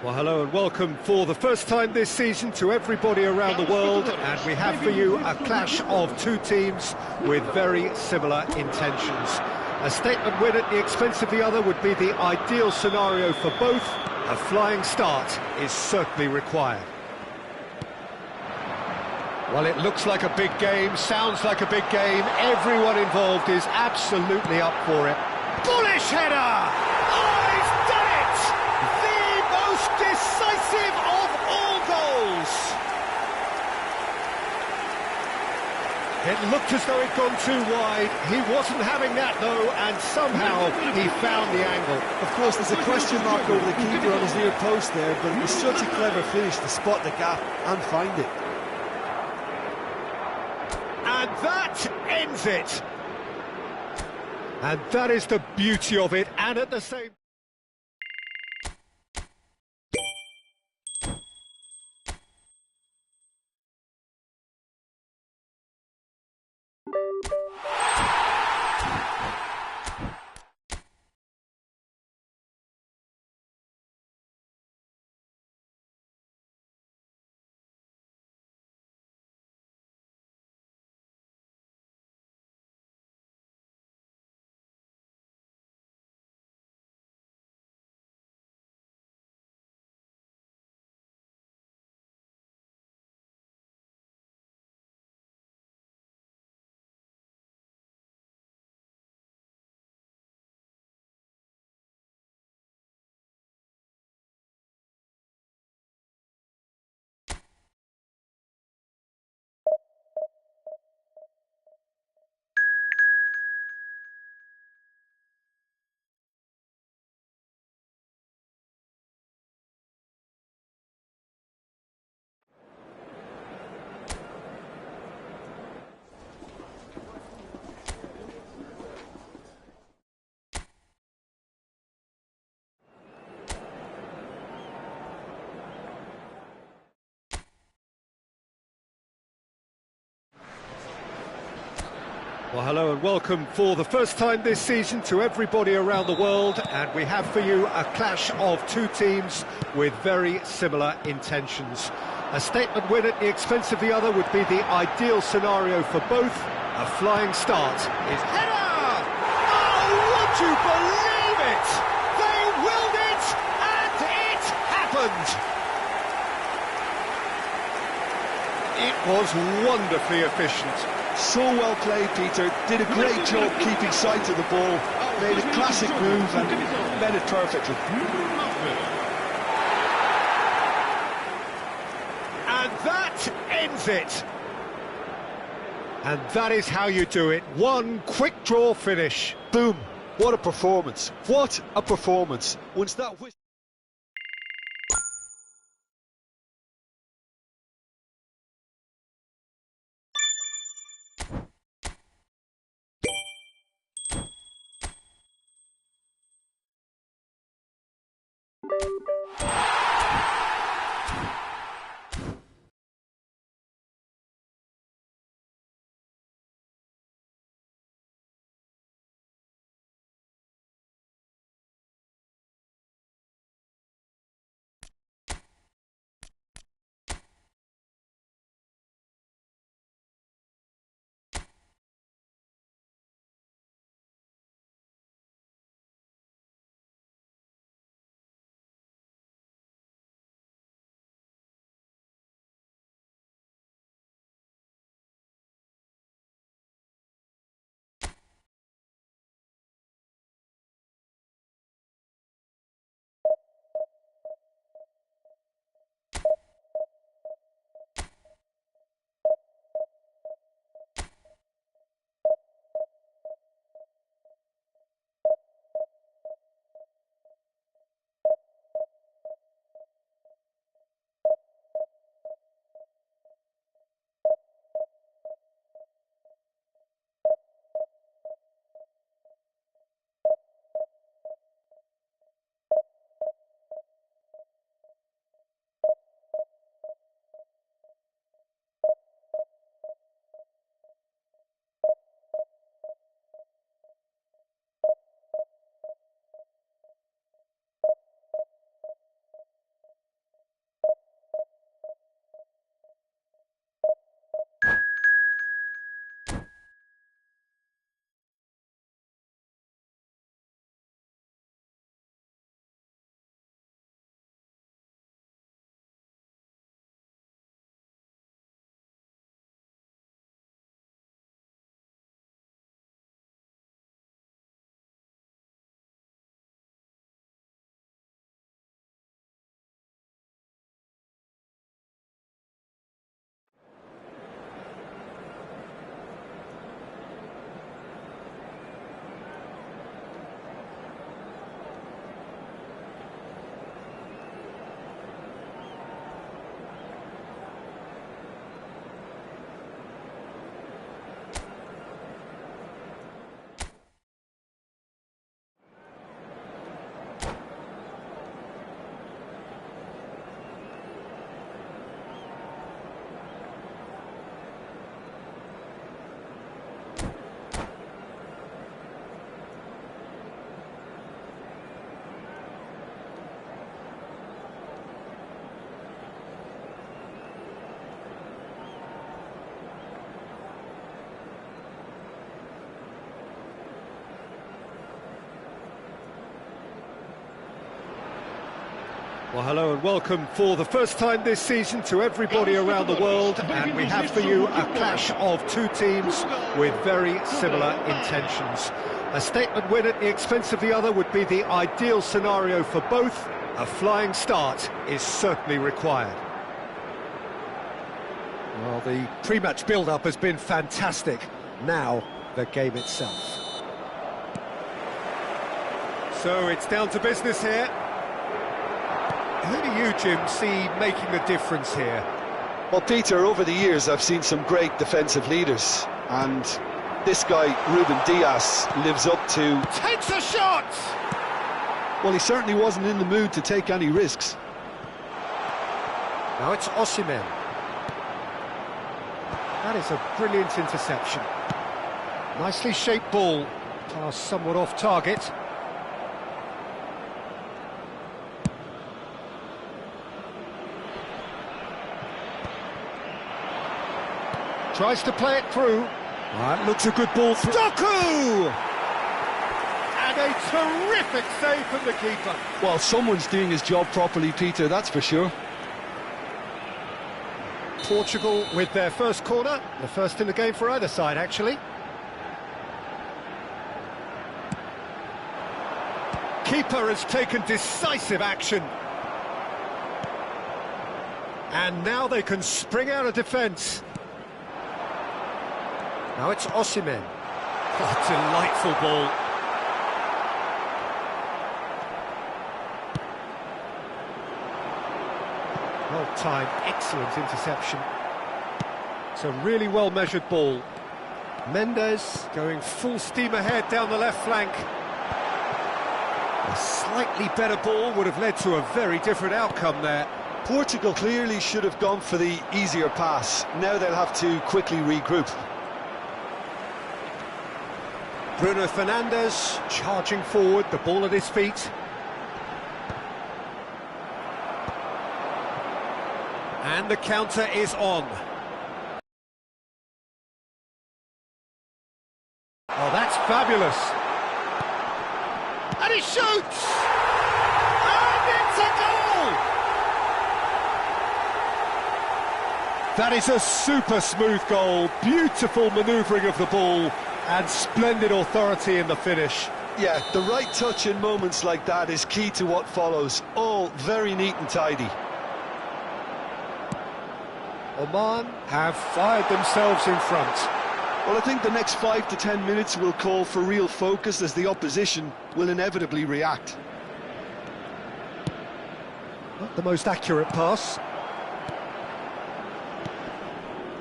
Well, hello and welcome for the first time this season to everybody around the world, and we have for you a clash of two teams with very similar intentions. A statement win at the expense of the other would be the ideal scenario for both. A flying start is certainly required. Well, it looks like a big game, sounds like a big game. Everyone involved is absolutely up for it. Bullish header! Oh, he's done it! The most decisive of all goals! It looked as though it'd gone too wide. He wasn't having that, though, and somehow he found the angle. Of course, there's a question mark over the keeper on his near post there, but it was such a clever finish to spot the gap and find it. And that ends it. And that is the beauty of it, and at the same... Well, hello and welcome for the first time this season to everybody around the world, and we have for you a clash of two teams with very similar intentions. A statement win at the expense of the other would be the ideal scenario for both. A flying start is... Header! Oh, would you believe it? They willed it, and it happened! It was wonderfully efficient. So well played, Peter. Did a great job keeping sight of the ball. Made a classic move and met it perfectly. And that ends it. And that is how you do it. One quick draw finish. Boom. What a performance. What a performance. Once that... Well, hello and welcome for the first time this season to everybody around the world, and we have for you a clash of two teams with very similar intentions. A statement win at the expense of the other would be the ideal scenario for both. A flying start is certainly required. Well, the pre-match build-up has been fantastic. Now, the game itself. So it's down to business here. Who do you, Jim, see making the difference here? Well, Peter, over the years I've seen some great defensive leaders, and this guy, Ruben Dias, lives up to... Takes a shot! Well, he certainly wasn't in the mood to take any risks. Now it's Osimhen. That is a brilliant interception. Nicely shaped ball, pass somewhat off target. Tries to play it through. That looks a good ball through. Doku! And a terrific save from the keeper. Well, someone's doing his job properly, Peter, that's for sure. Portugal with their first corner. The first in the game for either side, actually. Keeper has taken decisive action. And now they can spring out of defence. Now it's Osimhen. Oh, delightful ball. Well-timed, excellent interception. It's a really well-measured ball. Mendes going full steam ahead down the left flank. A slightly better ball would have led to a very different outcome there. Portugal clearly should have gone for the easier pass. Now they'll have to quickly regroup. Bruno Fernandes charging forward, the ball at his feet. And the counter is on. Oh, that's fabulous. And he shoots! And it's a goal! That is a super smooth goal. Beautiful manoeuvring of the ball. And splendid authority in the finish. Yeah, the right touch in moments like that is key to what follows. All very neat and tidy. Oman have fired themselves in front. Well, I think the next 5 to 10 minutes will call for real focus, as the opposition will inevitably react. Not the most accurate pass.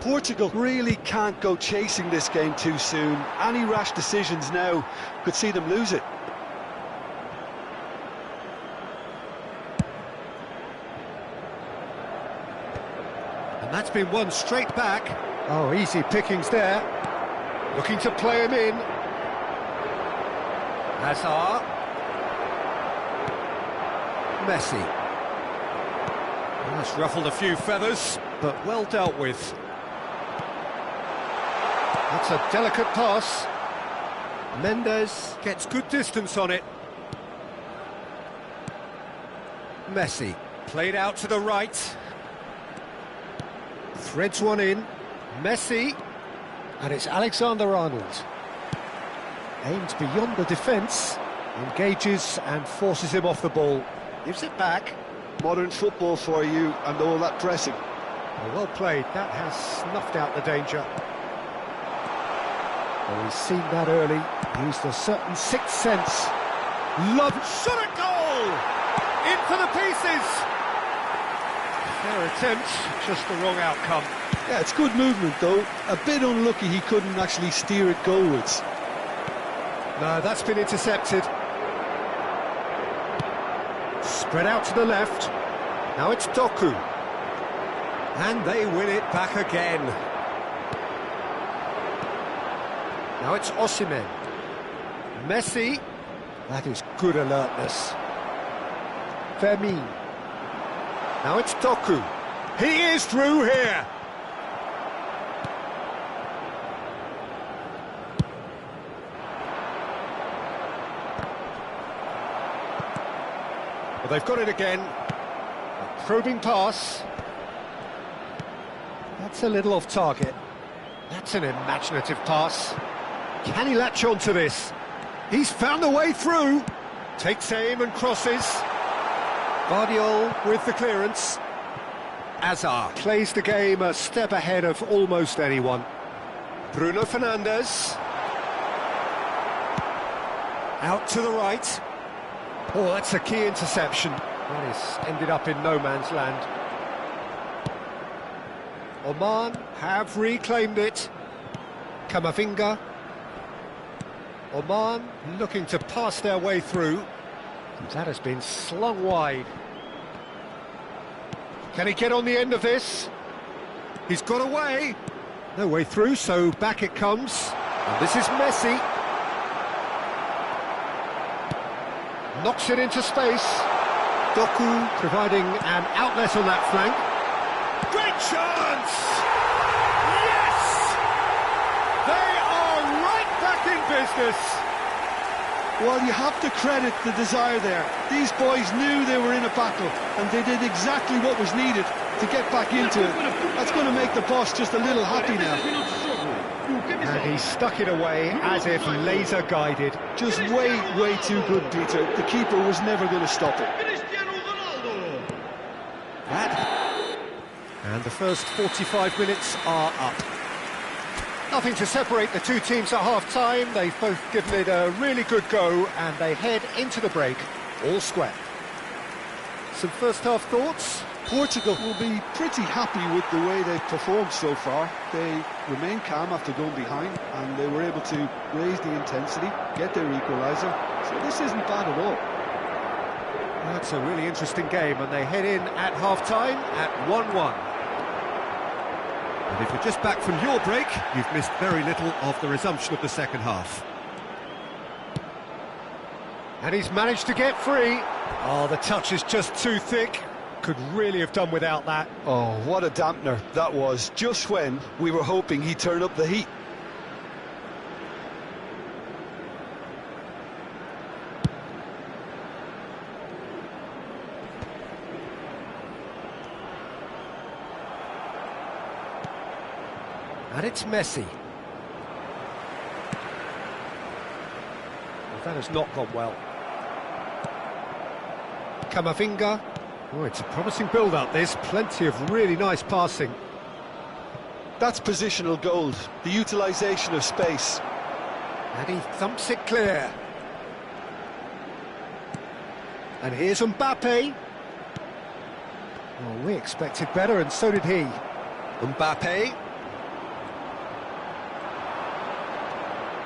Portugal really can't go chasing this game too soon. Any rash decisions now could see them lose it. And that's been won straight back. Oh, easy pickings there. Looking to play him in. Hazard. Messi. Well, that's ruffled a few feathers, but well dealt with. That's a delicate pass. Mendes gets good distance on it. Messi, played out to the right. Threads one in. Messi. And it's Alexander-Arnold. Aims beyond the defence. Engages and forces him off the ball. Gives it back. Modern football for you, and all that pressing. Well played. That has snuffed out the danger. Well, he's seen that early, used a certain sixth sense. Love, shot at goal! Into the pieces! Fair attempt, just the wrong outcome. Yeah, it's good movement though. A bit unlucky he couldn't actually steer it goalwards. No, that's been intercepted. Spread out to the left. Now it's Doku. And they win it back again. Now it's Osimhen. Messi. That is good alertness. Fermin. Now it's Doku. He is through here. Well, they've got it again. Probing pass. That's a little off target. That's an imaginative pass. Can he latch on to this? He's found a way through. Takes aim and crosses. Guardiola with the clearance. Azar plays the game a step ahead of almost anyone. Bruno Fernandes. Out to the right. Oh, that's a key interception. That is ended up in no man's land. Oman have reclaimed it. Camavinga. Oman looking to pass their way through. That has been slung wide. Can he get on the end of this? He's got away. No way through, so back it comes. And this is Messi. Knocks it into space. Doku providing an outlet on that flank. Great chance! Yes! They are right back in business. Well, you have to credit the desire there. These boys knew they were in a battle, and they did exactly what was needed to get back into it. That's going to make the boss just a little happy now. And he stuck it away as if laser-guided. Just way too good, Peter. The keeper was never going to stop it. And the first 45 minutes are up. Nothing to separate the two teams at half-time. They've both given it a really good go, and they head into the break all square. Some first-half thoughts? Portugal will be pretty happy with the way they've performed so far. They remain calm after going behind, and they were able to raise the intensity, get their equaliser. So this isn't bad at all. That's a really interesting game, and they head in at half-time at 1-1. And if you're just back from your break, you've missed very little of the resumption of the second half. And he's managed to get free. Oh, the touch is just too thick. Could really have done without that. Oh, what a dampener that was, just when we were hoping he'd turn up the heat. And it's Messi. Well, that has not gone well. Camavinga. Oh, it's a promising build-up, this. Plenty of really nice passing. That's positional gold, the utilisation of space. And he thumps it clear. And here's Mbappe. Well, we expected better, and so did he. Mbappe.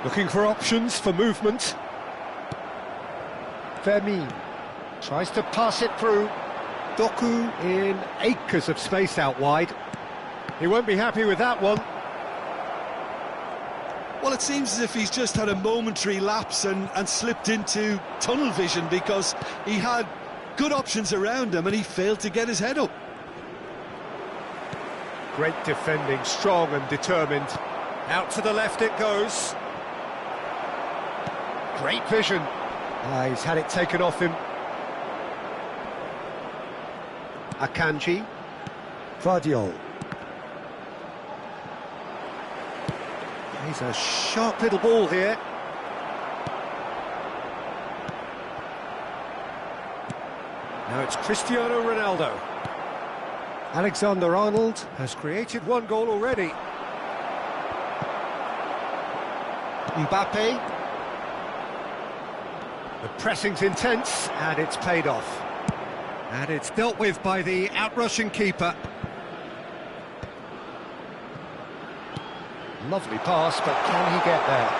Looking for options for movement. Fermin tries to pass it through. Doku in acres of space out wide. He won't be happy with that one. Well, it seems as if he's just had a momentary lapse and slipped into tunnel vision, because he had good options around him and he failed to get his head up. Great defending, strong and determined. Out to the left it goes. Great vision. He's had it taken off him. Akanji. Guardiola. He's a sharp little ball here. Now it's Cristiano Ronaldo. Alexander-Arnold has created one goal already. Mbappe. The pressing's intense, and it's paid off. And it's dealt with by the outrushing keeper. Lovely pass, but can he get there?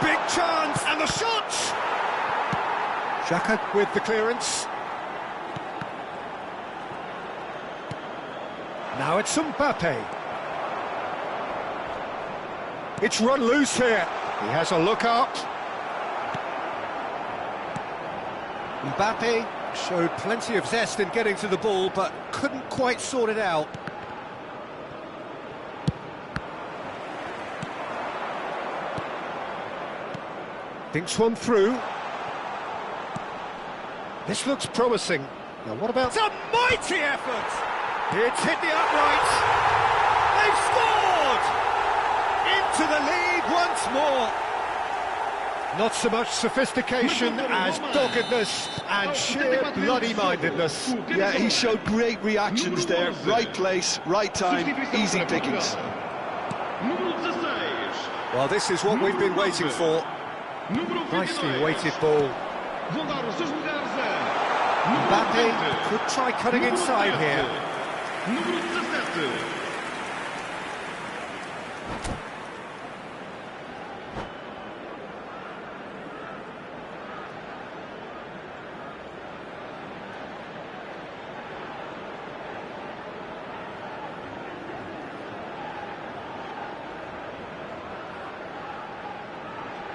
Big chance, and the shot! Xhaka with the clearance. Now it's Mbappe. It's run loose here. He has a look up. Mbappe showed plenty of zest in getting to the ball, but couldn't quite sort it out. Thinks one through. This looks promising. Now what about... It's a mighty effort! It's hit the upright. They've scored! Into the lead once more. Not so much sophistication as doggedness and sheer bloody-mindedness. Yeah, he showed great reactions there. Right place, right time, easy pickings. Well, this is what we've been waiting for. Nicely weighted ball. Mbappe could try cutting inside here.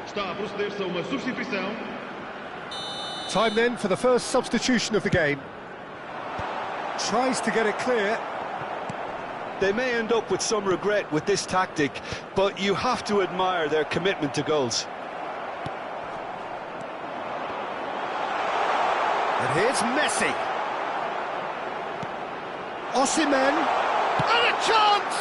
Está a proceder-se a uma substituição. Time then for the first substitution of the game. Tries to get it clear. They may end up with some regret with this tactic, but you have to admire their commitment to goals. And here's Messi. Osimhen. And a chance!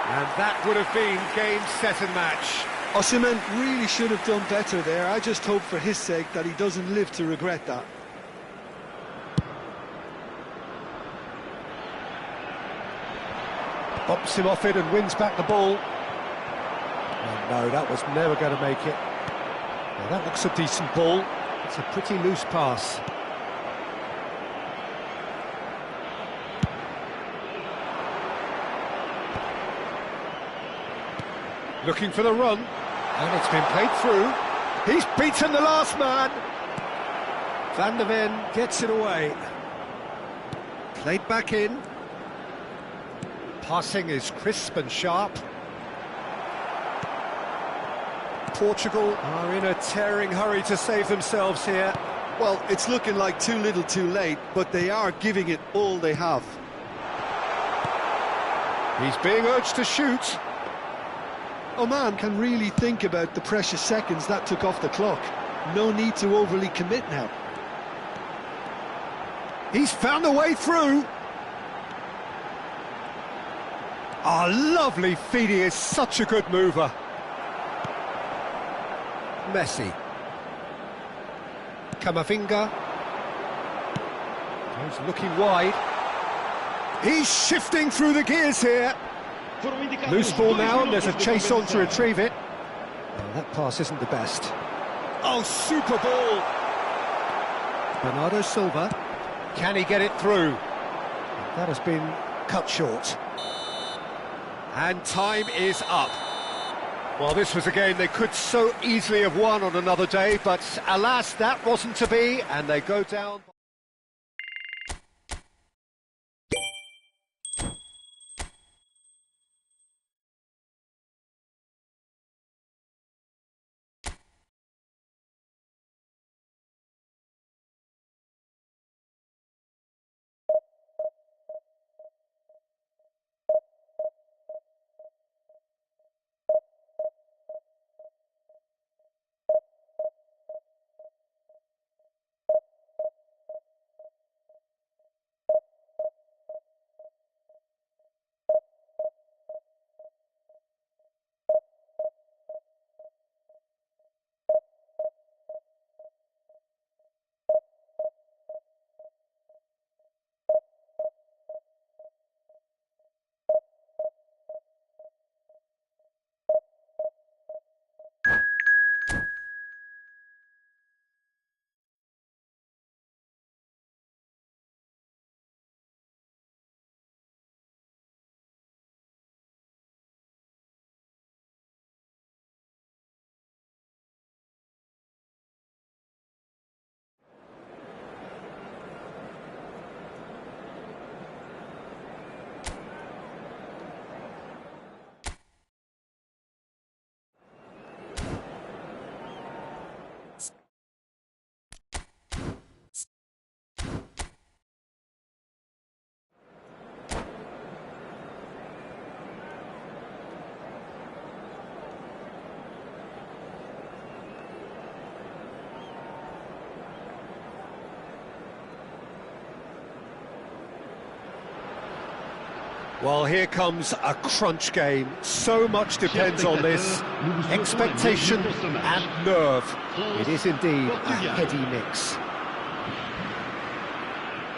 And that would have been game, set and match. Osimhen really should have done better there. I just hope for his sake that he doesn't live to regret that. Bumps him off it and wins back the ball. Oh no, that was never going to make it. Well, that looks a decent ball. It's a pretty loose pass. Looking for the run, and it's been played through. He's beaten the last man. Van der Ven gets it away. Played back in. Passing is crisp and sharp. Portugal are in a tearing hurry to save themselves here. Well, it's looking like too little too late, but they are giving it all they have. He's being urged to shoot. Oman can really think about the precious seconds that took off the clock. No need to overly commit now. He's found a way through. Oh, lovely feed. He is such a good mover. Messi. Camavinga. He's looking wide. He's shifting through the gears here. Loose ball now, and there's a chase on to retrieve it. Oh, that pass isn't the best. Oh, super ball! Bernardo Silva. Can he get it through? That has been cut short. And time is up. Well, this was a game they could so easily have won on another day, but alas, that wasn't to be, and they go down. Well, here comes a crunch game. So much depends on this. Expectation and nerve. It is indeed a heady mix.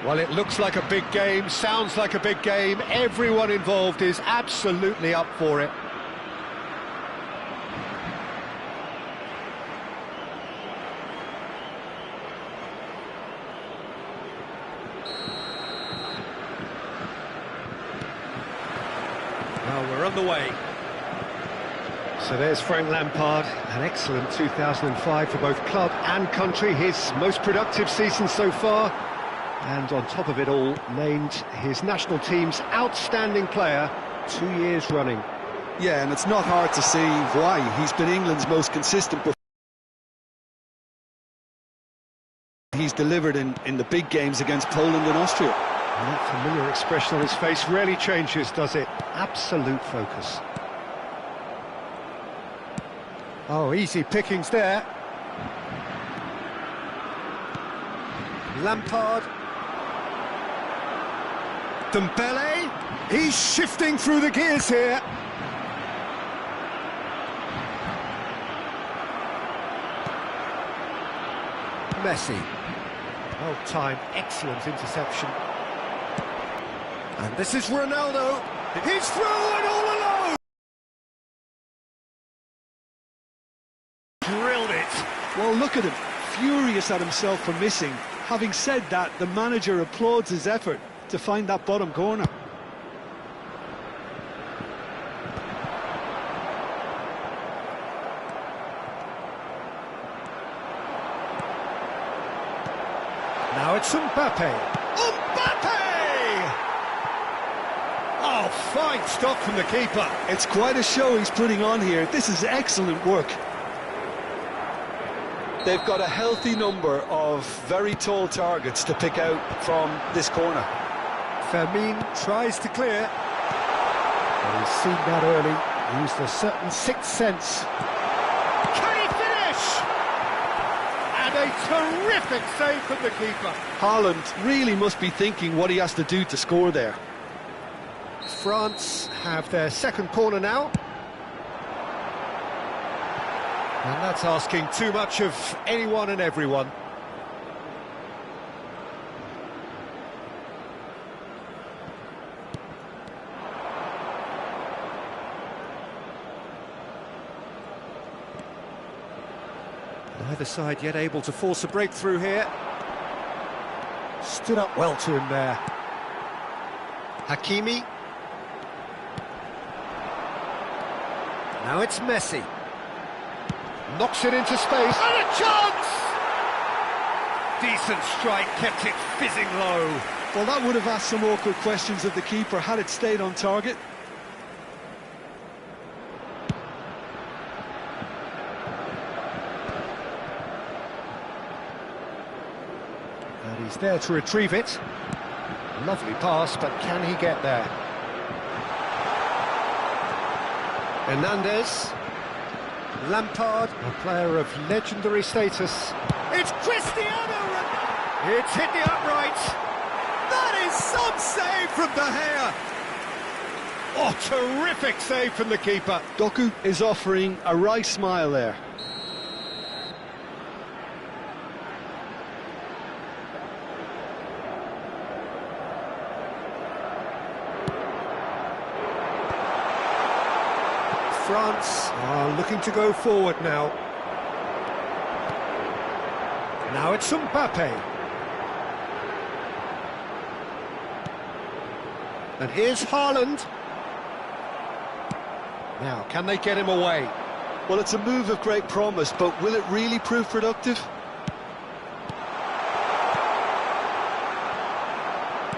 Well, it looks like a big game, sounds like a big game. Everyone involved is absolutely up for it. Well, we're on the way. So there's Frank Lampard, an excellent 2005 for both club and country, his most productive season so far. And on top of it all, named his national team's outstanding player 2 years running. Yeah, and it's not hard to see why. He's been England's most consistent performer. He's delivered in the big games against Poland and Austria. And that familiar expression on his face rarely changes, does it? Absolute focus. Oh, easy pickings there. Lampard. Dembele, he's shifting through the gears here. Messi. Well timed, excellent interception. And this is Ronaldo. He's through and all alone. Drilled it. Well, look at him, furious at himself for missing. Having said that, the manager applauds his effort to find that bottom corner. Now it's Mbappe. Mbappe! Oh, fine stop from the keeper. It's quite a show he's putting on here. This is excellent work. They've got a healthy number of very tall targets to pick out from this corner. Fermin tries to clear. Well, he's seen that early, used a certain sixth sense. Can he finish? And a terrific save from the keeper. Haaland really must be thinking what he has to do to score there. France have their second corner now. And that's asking too much of anyone and everyone. Neither side yet able to force a breakthrough here. Stood up well to him there. Hakimi. Now it's Messi. Knocks it into space. And a chance! Decent strike, kept it fizzing low. Well, that would have asked some awkward questions of the keeper had it stayed on target. And he's there to retrieve it. Lovely pass, but can he get there? Hernandez. Lampard, a player of legendary status. It's Cristiano Ronaldo! It's hit the upright. That is some save from De Gea. Oh, terrific save from the keeper. Doku is offering a wry smile there. France are looking to go forward now. Now it's Mbappe. And here's Haaland. Now, can they get him away? Well, it's a move of great promise, but will it really prove productive?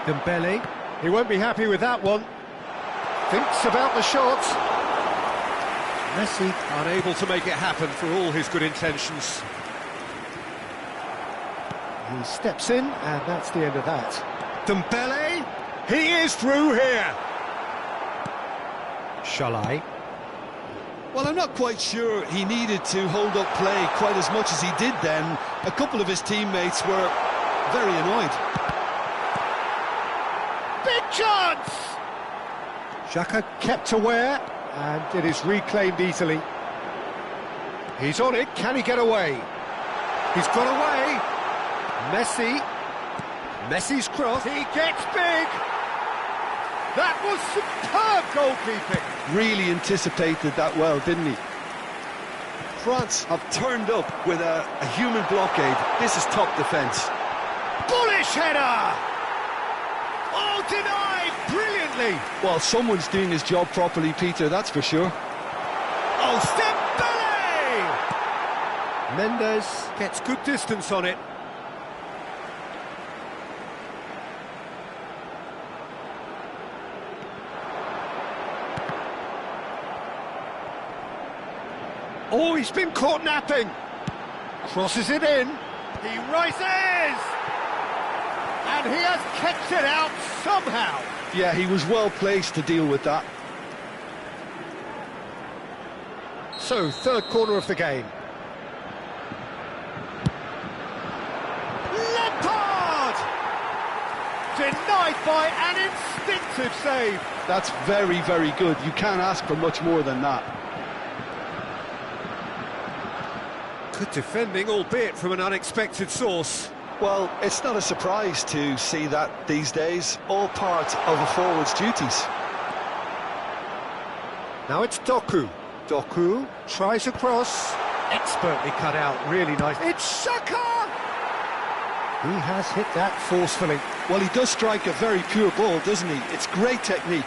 Dembele, he won't be happy with that one. Thinks about the shot. Messi unable to make it happen for all his good intentions. He steps in, and that's the end of that. Dembele, he is through here. Shall I? Well, I'm not quite sure he needed to hold up play quite as much as he did then. A couple of his teammates were very annoyed. Big chance! Xhaka kept aware, and it is reclaimed easily. He's on it, can he get away? He's got away. Messi's cross, he gets big! That was superb goalkeeping! Really anticipated that well, didn't he? France have turned up with a human blockade. This is top defence. Bullish header! Oh, denied brilliantly! Well, someone's doing his job properly, Peter, that's for sure. Oh, Dembele! Mendes gets good distance on it. Oh, he's been caught napping. Crosses it in. He rises! And he has kept it out somehow. Yeah, he was well placed to deal with that. So, third corner of the game. Lampard! Denied by an instinctive save. That's very, very good. You can't ask for much more than that. Good defending, albeit from an unexpected source. Well, it's not a surprise to see that these days, all part of a forward's duties. Now it's Doku. Doku tries a cross. Expertly cut out, really nice. It's Xhaka! He has hit that forcefully. Well, he does strike a very pure ball, doesn't he? It's great technique.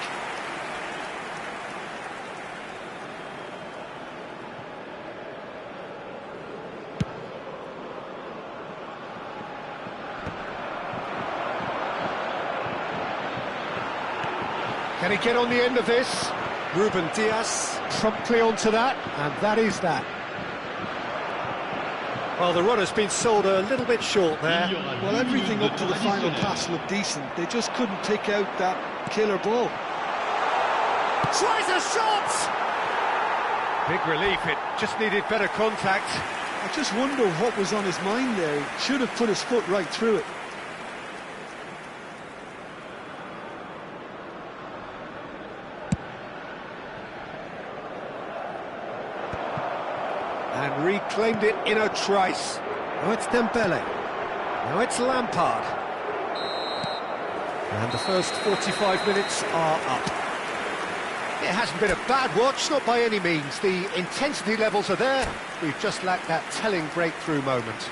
Can he get on the end of this? Ruben Dias promptly onto that, and that is that. Well, the run has been sold a little bit short there. Well, everything up to the final pass looked decent. They just couldn't pick out that killer ball. Tries a shot! Big relief, it just needed better contact. I just wonder what was on his mind there. He should have put his foot right through it. And reclaimed it in a trice. Now it's Dembele. Now it's Lampard. And the first 45 minutes are up. It hasn't been a bad watch, not by any means. The intensity levels are there. We've just lacked that telling breakthrough moment.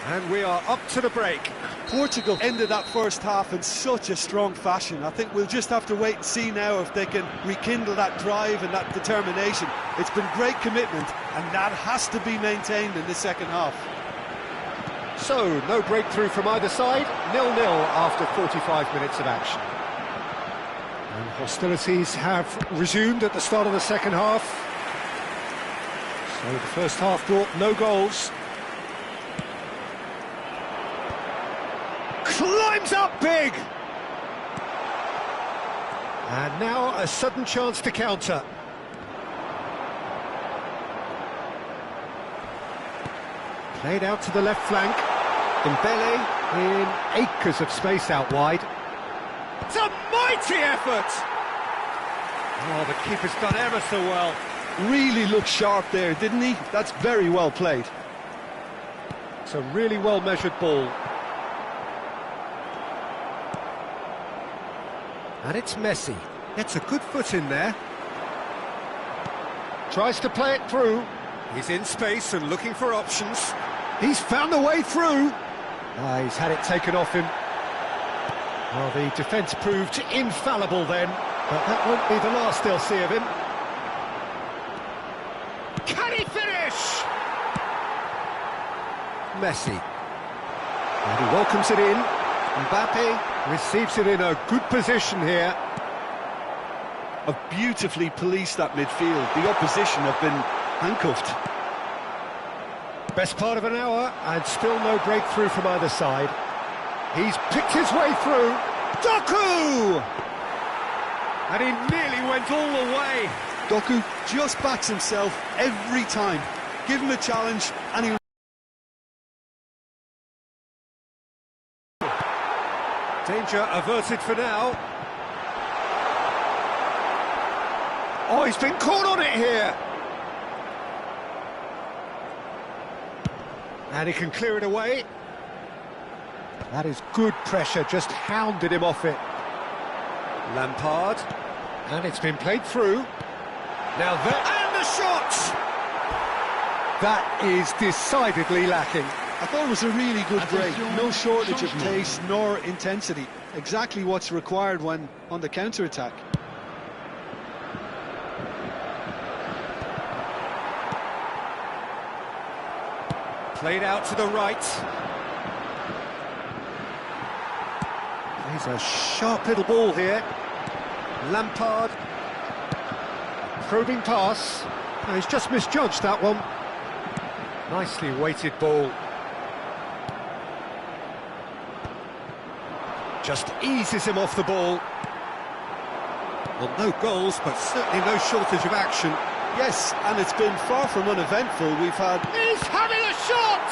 And we are up to the break. Portugal ended that first half in such a strong fashion. I think we'll just have to wait and see now if they can rekindle that drive and that determination. It's been great commitment, and that has to be maintained in the second half. So, no breakthrough from either side, 0-0 after 45 minutes of action. And hostilities have resumed at the start of the second half. So the first half brought no goals. Climbs up big! And now a sudden chance to counter. Played out to the left flank. Dembele in acres of space out wide. It's a mighty effort! Oh, the keeper's done ever so well. Really looked sharp there, didn't he? That's very well played. It's a really well-measured ball. And it's Messi. Gets a good foot in there. Tries to play it through. He's in space and looking for options. He's found a way through. He's had it taken off him. Well, the defence proved infallible then, but that won't be the last they'll see of him. Can he finish? Messi. And he welcomes it in. Mbappe receives it in a good position here. Have beautifully policed that midfield. The opposition have been handcuffed. Best part of an hour, and still no breakthrough from either side. He's picked his way through. Doku! And he nearly went all the way. Doku just backs himself every time. Give him a challenge, and he... Danger averted for now. Oh, he's been caught on it here. And he can clear it away. That is good pressure, just hounded him off it. Lampard. And it's been played through. Now there, and the shot! That is decidedly lacking. I thought it was a really good break. No shortage of pace nor intensity. Exactly what's required when on the counter-attack. Played out to the right. He's a sharp little ball here. Lampard. Probing pass. No, he's just misjudged that one. Nicely weighted ball. Just eases him off the ball. Well, no goals, but certainly no shortage of action. Yes, and it's been far from uneventful. We've had... He's having a shot!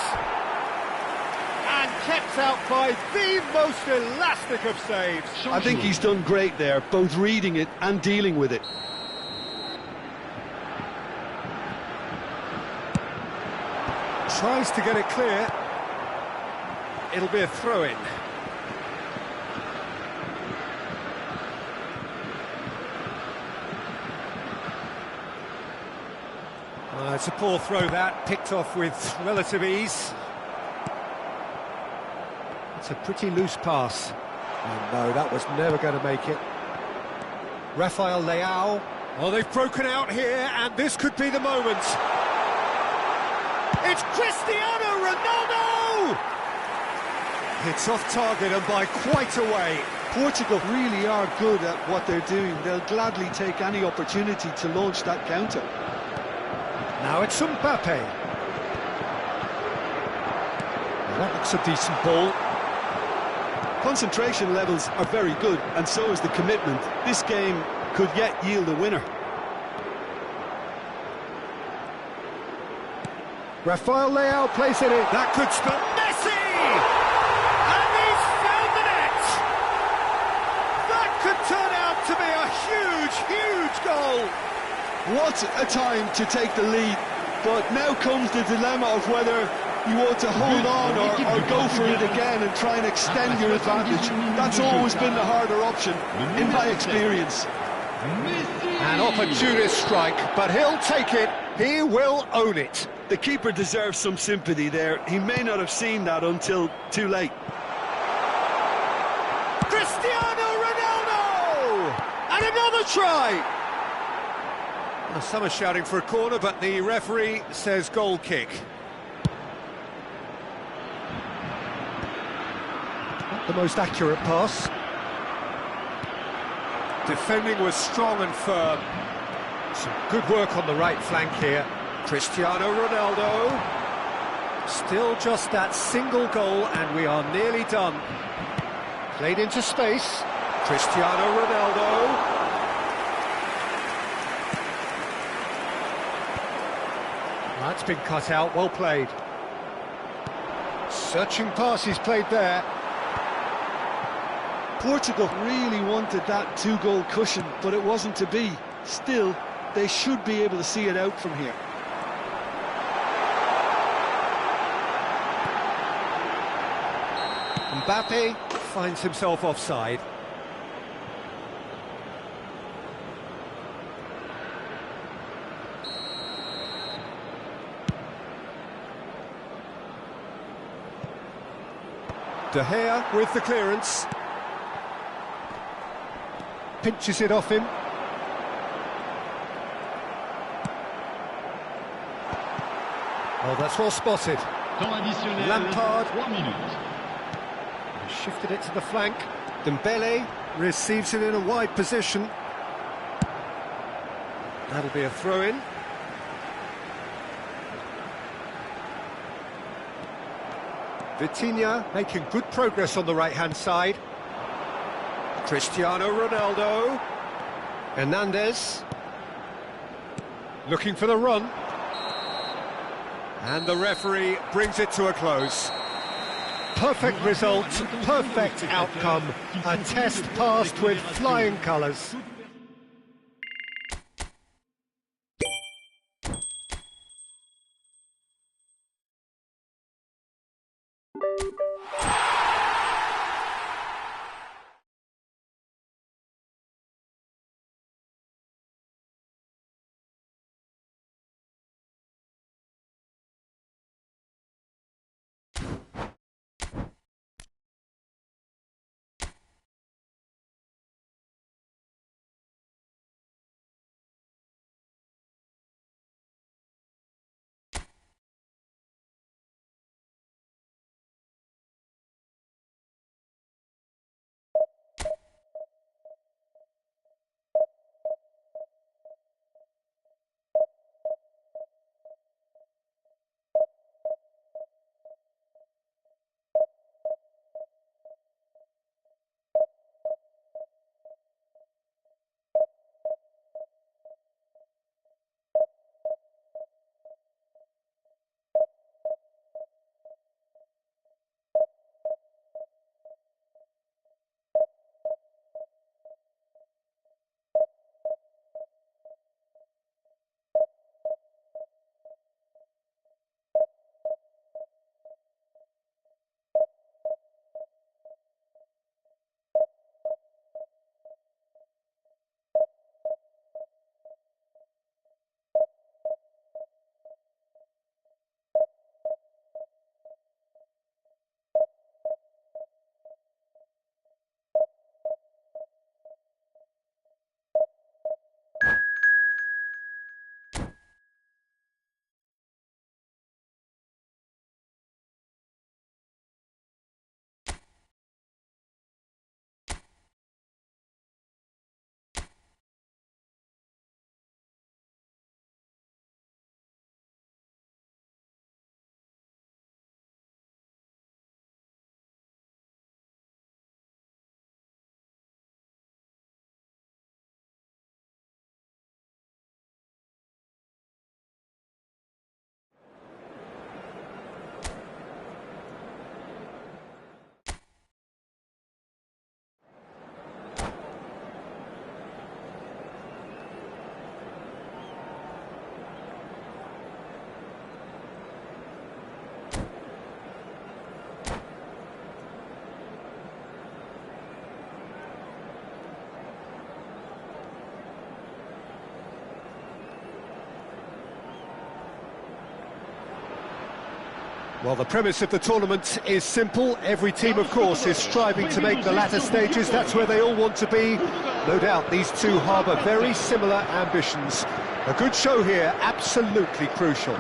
And kept out by the most elastic of saves. I think he's done great there, both reading it and dealing with it. Tries to get it clear. It'll be a throw-in. It's a poor throw that, picked off with relative ease. It's a pretty loose pass. Oh no, that was never going to make it. Rafael Leao. Oh, they've broken out here, and this could be the moment. It's Cristiano Ronaldo! It's off target and by quite a way. Portugal really are good at what they're doing. They'll gladly take any opportunity to launch that counter. Now it's Mbappe. That looks a decent ball. Concentration levels are very good, and so is the commitment. This game could yet yield a winner. Rafael Leao plays it in. That could spell Messi! And he's found the net! That could turn out to be a huge, huge goal! What a time to take the lead, but now comes the dilemma of whether you want to hold on or go for it again and try and extend your advantage. That's always been the harder option, in my experience. An opportunist strike, but he'll take it. He will own it. The keeper deserves some sympathy there. He may not have seen that until too late. Cristiano Ronaldo! And another try! Well, some are shouting for a corner, but the referee says goal kick. Not the most accurate pass. Defending was strong and firm. Some good work on the right flank here. Cristiano Ronaldo. Still just that single goal, and we are nearly done. Played into space. Cristiano Ronaldo. That's been cut out, well played. Searching pass he's played there. Portugal really wanted that two-goal cushion, but it wasn't to be. Still, they should be able to see it out from here. Mbappe finds himself offside. De Gea with the clearance. Pinches it off him. Oh, that's well spotted. Lampard. 3 minutes. Shifted it to the flank. Dembele receives it in a wide position. That'll be a throw-in. Vitinha making good progress on the right-hand side. Cristiano Ronaldo. Hernandez. Looking for the run. And the referee brings it to a close. Perfect result, perfect outcome. A test passed with flying colours. Well, the premise of the tournament is simple. Every team, of course, is striving to make the latter stages. That's where they all want to be. No doubt these two harbour very similar ambitions. A good show here, absolutely crucial.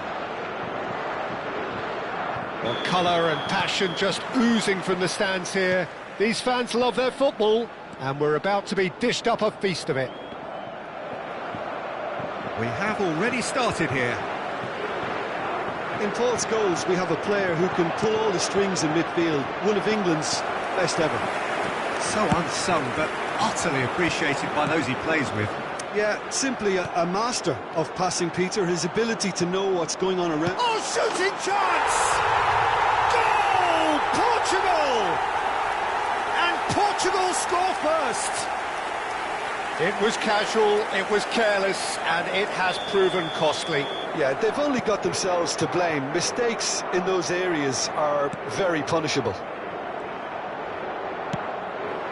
Well, colour and passion just oozing from the stands here. These fans love their football, and we're about to be dished up a feast of it. We have already started here. In Paul's goals, we have a player who can pull all the strings in midfield, one of England's best ever. So unsung, but utterly appreciated by those he plays with. Yeah, simply a master of passing, Peter. His ability to know what's going on around. Oh, shooting chance! Goal! Portugal! And Portugal score first! It was casual, it was careless, and it has proven costly. Yeah, they've only got themselves to blame. Mistakes in those areas are very punishable.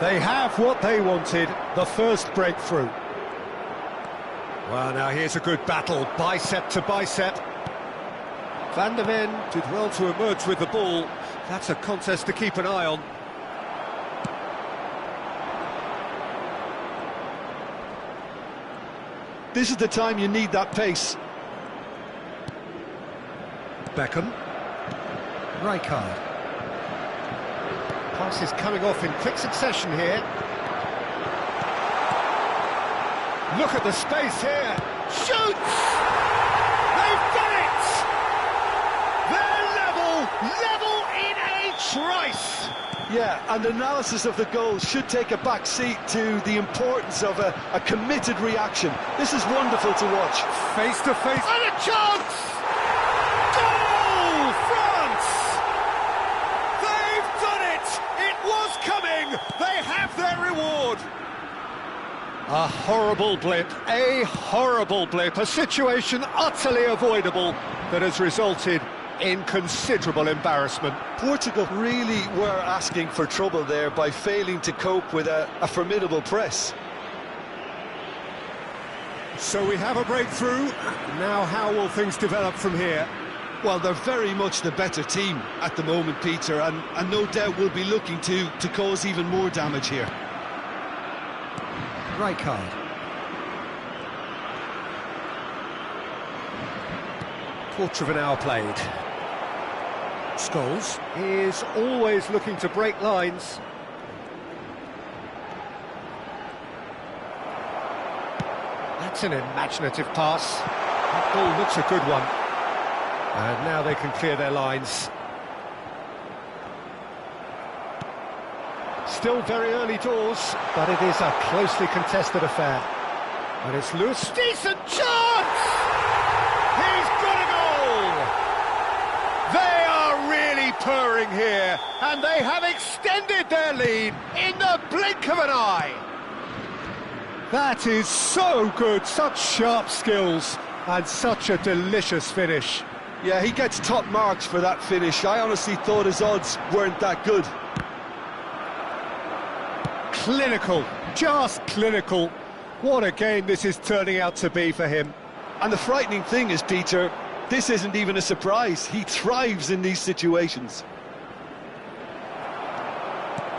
They have what they wanted, the first breakthrough. Well, now here's a good battle, bicep to bicep. Van der Ven did well to emerge with the ball. That's a contest to keep an eye on. This is the time you need that pace. Beckham. Rijkaard. Passes coming off in quick succession here. Look at the space here. Shoots! They've done it! They're level in a trice! Yeah, and analysis of the goal should take a back seat to the importance of a committed reaction. This is wonderful to watch. Face to face. And a chance! Goal! France! They've done it! It was coming! They have their reward! A horrible blip, a situation utterly avoidable that has resulted in considerable embarrassment. Portugal really were asking for trouble there by failing to cope with a formidable press. So we have a breakthrough. Now how will things develop from here? Well, they're very much the better team at the moment, Peter, and no doubt will be looking to cause even more damage here. Right card. Quarter of an hour played. Scholes is always looking to break lines. That's an imaginative pass. That ball looks a good one. And now they can clear their lines. Still very early doors, but it is a closely contested affair. And it's Lewis. Decent chance! He's got a goal! They are really purring here, and they have extended their lead in the blink of an eye. That is so good, such sharp skills, and such a delicious finish. Yeah, he gets top marks for that finish. I honestly thought his odds weren't that good. Clinical, just clinical. What a game this is turning out to be for him. And the frightening thing is, Peter, this isn't even a surprise. He thrives in these situations.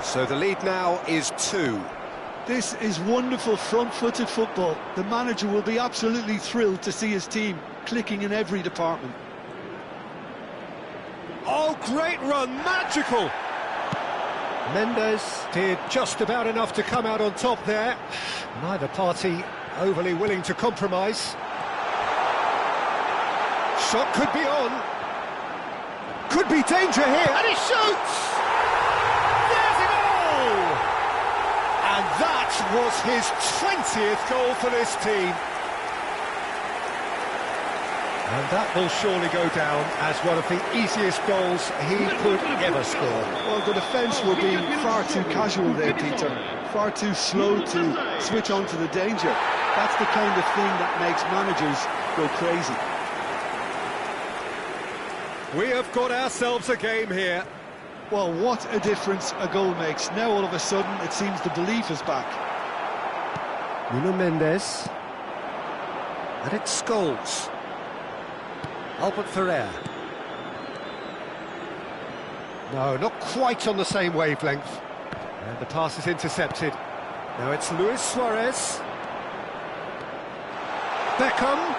So the lead now is 2. This is wonderful front-footed football. The manager will be absolutely thrilled to see his team clicking in every department. Oh, great run, magical! Mendes did just about enough to come out on top there. Neither party overly willing to compromise. Shot could be on. Could be danger here, and he shoots! There's a goal! And that was his 20th goal for this team. And that will surely go down as one of the easiest goals he could ever score. Well, the defence were being far too casual there, Peter. Far too slow to switch on to the danger. That's the kind of thing that makes managers go crazy. We have got ourselves a game here. Well, what a difference a goal makes. Now, all of a sudden, it seems the belief is back. Nuno Mendes. And it's Scholes. Albert Ferrer. No, not quite on the same wavelength. And the pass is intercepted. Now it's Luis Suarez. Beckham.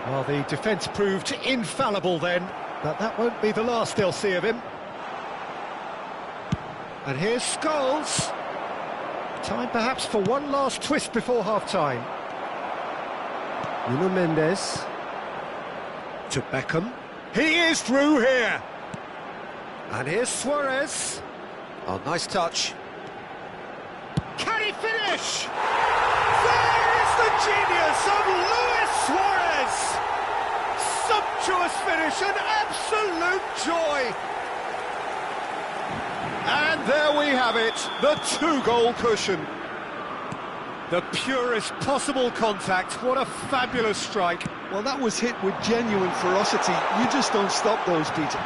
Well, the defence proved infallible then, but that won't be the last they'll see of him. And here's Scholes. Time perhaps for one last twist before half-time. Nuno Mendes. To Beckham. He is through here! And here's Suarez. Oh, nice touch. Can he finish? There is the genius of Luis Suarez! Sumptuous finish, an absolute joy! And there we have it, the 2-goal cushion. The purest possible contact, what a fabulous strike. Well, that was hit with genuine ferocity. You just don't stop those, Peter.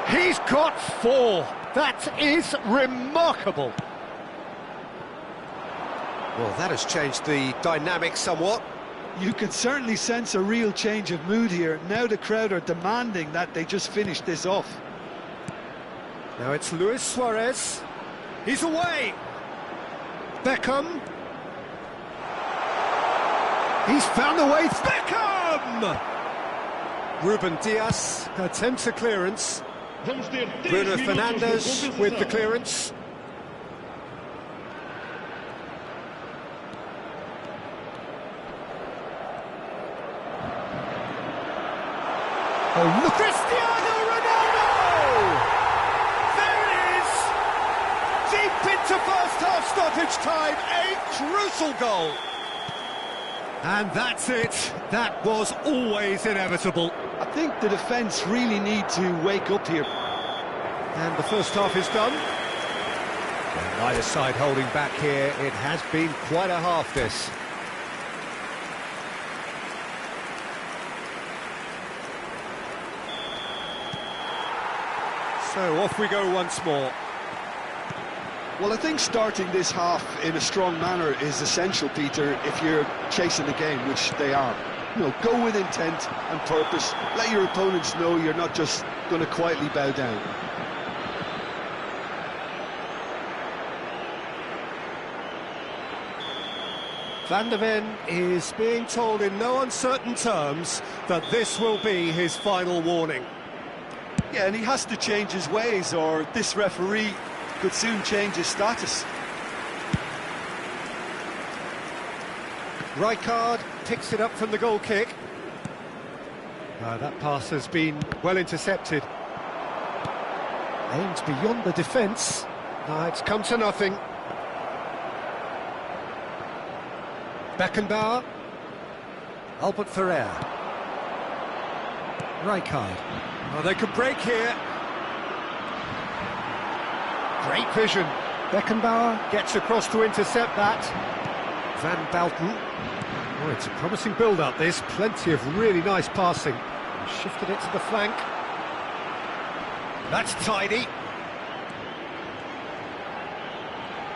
He's got 4. That is remarkable. Well, that has changed the dynamic somewhat. You can certainly sense a real change of mood here. Now the crowd are demanding that they just finish this off. Now it's Luis Suarez. He's away. Beckham. He's found the way. Beckham! Ruben Dias attempts a clearance. Bruno Fernandes with the clearance. Oh, look! Cristiano Ronaldo! There it is! Deep into first-half stoppage time, a crucial goal. And that's it. That was always inevitable. I think the defence really need to wake up here. And the first half is done. Well, neither side holding back here. It has been quite a half, this. So off we go once more. Well, I think starting this half in a strong manner is essential, Peter, if you're chasing the game, which they are. You know, go with intent and purpose. Let your opponents know you're not just going to quietly bow down. Van der Ven is being told in no uncertain terms that this will be his final warning. Yeah, and he has to change his ways, or this referee could soon change his status. Rijkaard picks it up from the goal kick. That pass has been well intercepted. Aimed beyond the defence. It's come to nothing. Beckenbauer. Albert Ferrer. Rijkaard. Oh, they could break here. Great vision. Beckenbauer gets across to intercept that. Van Balten. Oh, it's a promising build-up, this. Plenty of really nice passing. Shifted it to the flank. That's tidy.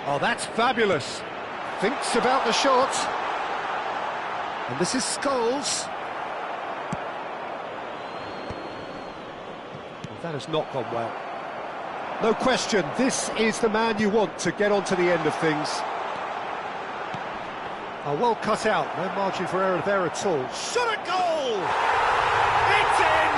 Oh, that's fabulous. Thinks about the shot. And this is Scholes. That has not gone well. No question, this is the man you want to get onto the end of things. Oh, well cut out, no margin for error there at all. Shot at goal! It's in!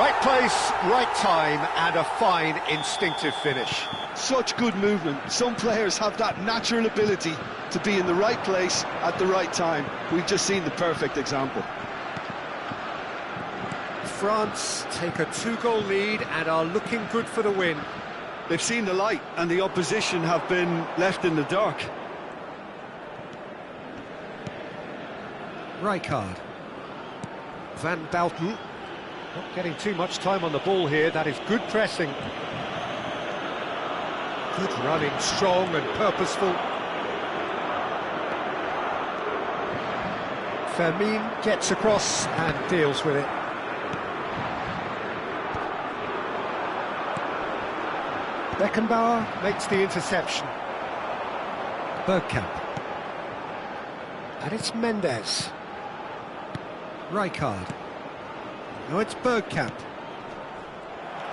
Right place, right time, and a fine instinctive finish. Such good movement. Some players have that natural ability to be in the right place at the right time. We've just seen the perfect example. France take a 2-goal lead and are looking good for the win. They've seen the light and the opposition have been left in the dark. Rijkaard. Van Balten. Not getting too much time on the ball here. That is good pressing. Good running, strong and purposeful. Fermin gets across and deals with it. Beckenbauer makes the interception. Bergkamp. And it's Mendes. Rijkaard. No, it's Bergkamp.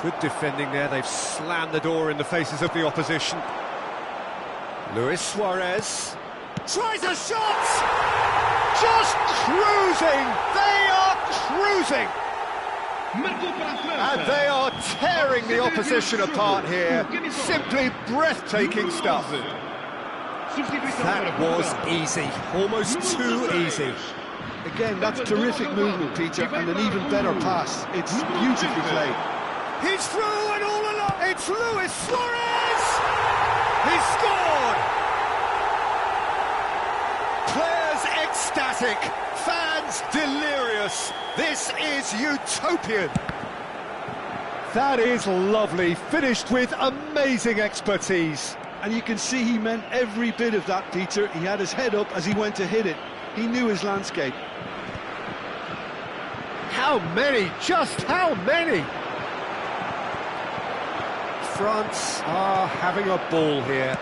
Good defending there. They've slammed the door in the faces of the opposition. Luis Suarez tries a shot! Just cruising! They are cruising! And they are tearing the opposition apart here. Simply breathtaking stuff. That was easy, almost too easy. Again, that's terrific movement, Peter, and an even better pass. It's beautifully played. He's through and all along. It's Luis Suarez! He scored! Players ecstatic, fans delirious. This is utopian. That is lovely, finished with amazing expertise. And you can see he meant every bit of that, Peter. He had his head up as he went to hit it. He knew his landscape. How many? Just how many? France are having a ball here.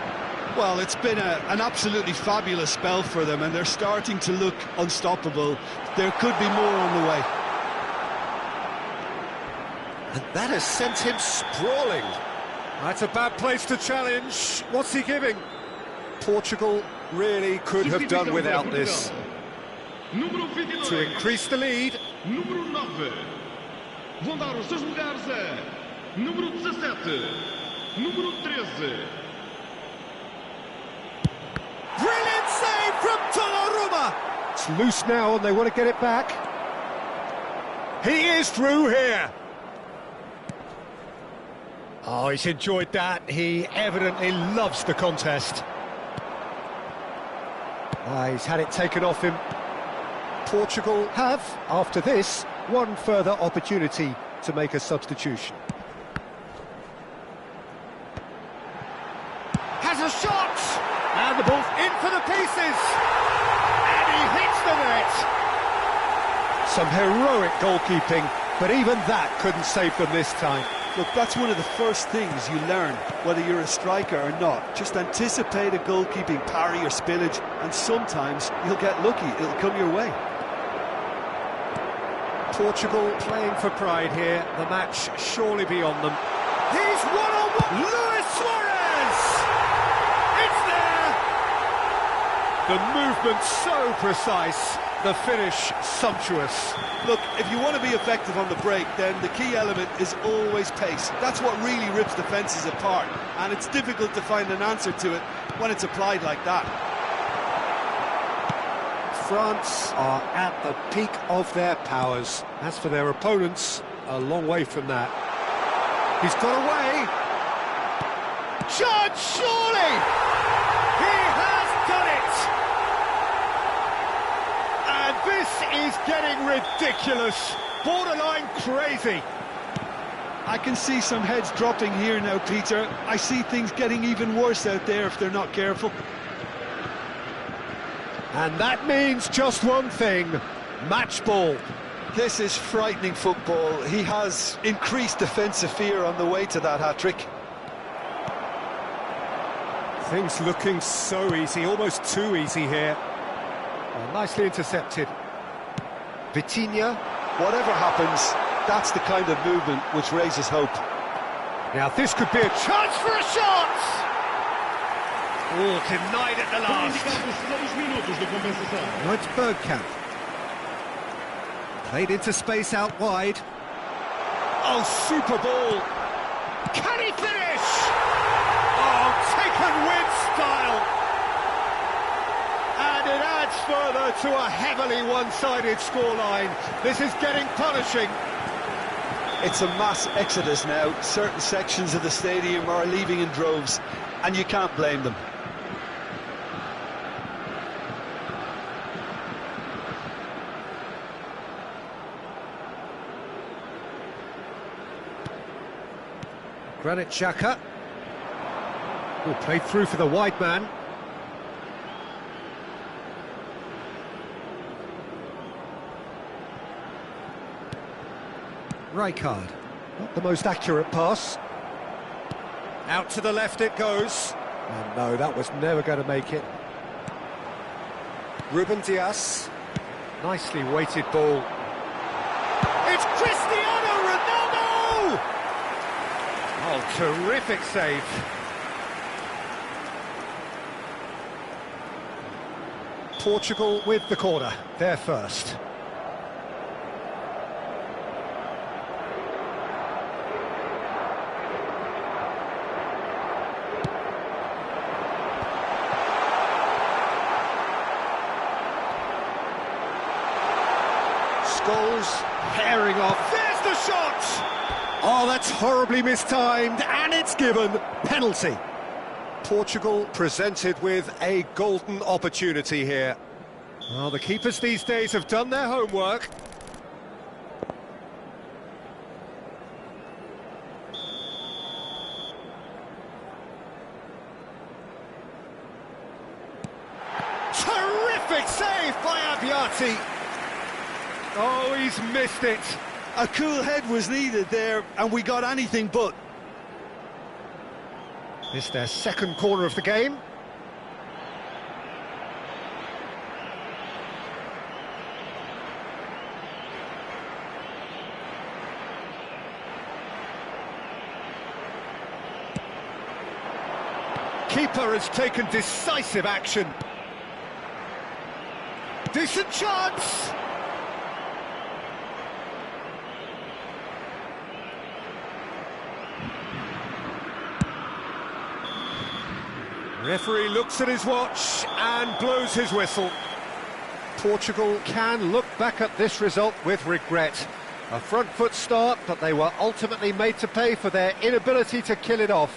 Well, it's been an absolutely fabulous spell for them, and they're starting to look unstoppable. There could be more on the way. And that has sent him sprawling. That's a bad place to challenge. What's he giving? Portugal really could have done without this. To increase the lead. Número 9. Vão dar os seus lugares a número 17, número 13. Brilliant save from Donnarumma. It's loose now and they want to get it back. He is through here. Oh, he's enjoyed that. He evidently loves the contest. He's had it taken off him. Portugal have, after this, one further opportunity to make a substitution. And the ball's in for the pieces! And he hits the net! Some heroic goalkeeping, but even that couldn't save them this time. Look, that's one of the first things you learn, whether you're a striker or not. Just anticipate a goalkeeping parry or spillage, and sometimes you'll get lucky, it'll come your way. Portugal playing for pride here, the match surely beyond them. He's one-on-one! Luis Suarez! It's there! The movement so precise, the finish sumptuous. Look, if you want to be effective on the break, then the key element is always pace. That's what really rips defences apart, and it's difficult to find an answer to it when it's applied like that. France are at the peak of their powers. As for their opponents, a long way from that. He's got away. Chance, surely! He has done it! And this is getting ridiculous. Borderline crazy. I can see some heads dropping here now, Peter. I see things getting even worse out there if they're not careful. And that means just one thing, match ball. This is frightening football. He has increased defensive fear on the way to that hat-trick. Things looking so easy, almost too easy here. Oh, nicely intercepted. Vitinha. Whatever happens, that's the kind of movement which raises hope. Now this could be a chance for a shot! Oh, denied at the last. No, it's Bergkamp. Played into space out wide. Oh, super ball. Can he finish? Oh, taken with style. And it adds further to a heavily one-sided scoreline. This is getting punishing. It's a mass exodus now. Certain sections of the stadium are leaving in droves, and you can't blame them. Granit Xhaka. Oh, played through for the wide man. Rijkaard. Not the most accurate pass. Out to the left it goes. And no, that was never going to make it. Ruben Dias. Nicely weighted ball. It's Cristiano Ronaldo! Oh, terrific save. Portugal with the corner, they're first. Scholes pairing off. There's the shot! Oh, that's horribly mistimed, and it's given. Penalty. Portugal presented with a golden opportunity here. Well, the keepers these days have done their homework. Terrific save by Abbiati. Oh, he's missed it. A cool head was needed there, and we got anything but. It's their second corner of the game. Keeper has taken decisive action. Decent chance! Referee looks at his watch and blows his whistle. Portugal can look back at this result with regret. A front foot start, but they were ultimately made to pay for their inability to kill it off.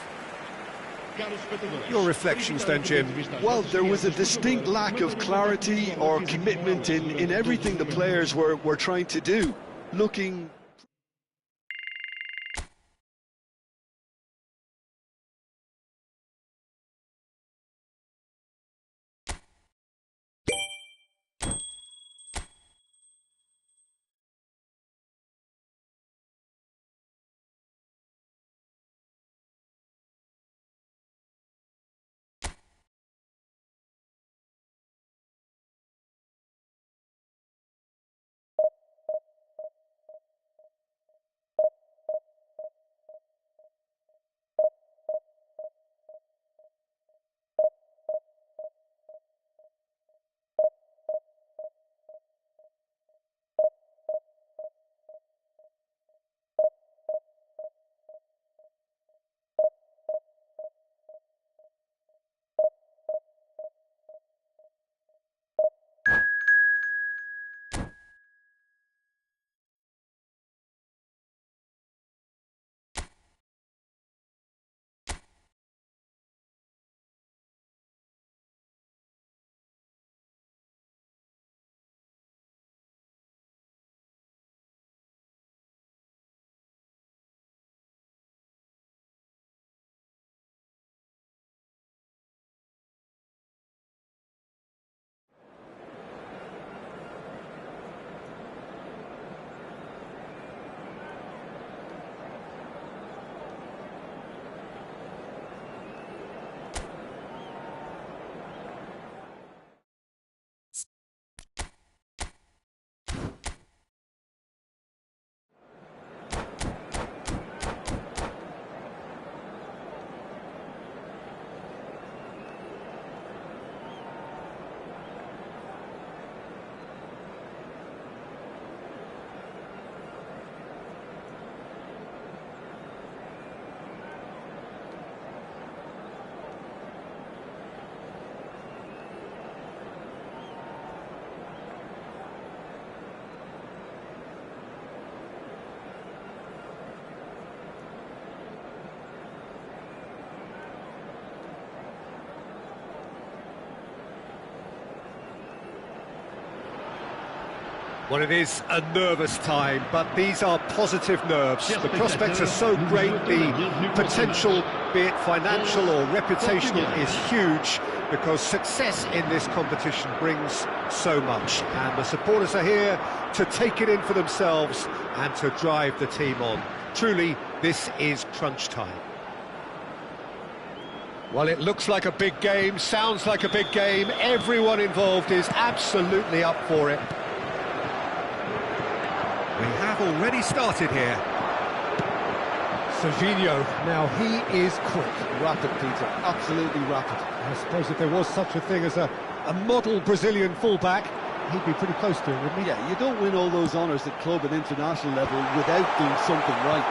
Your reflections then, Jim? Well, there was a distinct lack of clarity or commitment in everything the players were trying to do. Looking Well, it is a nervous time, but these are positive nerves. The prospects are so great, the potential, be it financial or reputational, is huge, because success in this competition brings so much. And the supporters are here to take it in for themselves and to drive the team on. Truly, this is crunch time. Well, it looks like a big game, sounds like a big game. Everyone involved is absolutely up for it. We have already started here. Serginho, now he is quick. Rapid, Peter, absolutely rapid. I suppose if there was such a thing as a model Brazilian fullback, he'd be pretty close to it, wouldn't he? Yeah, you don't win all those honours at club and international level without doing something right.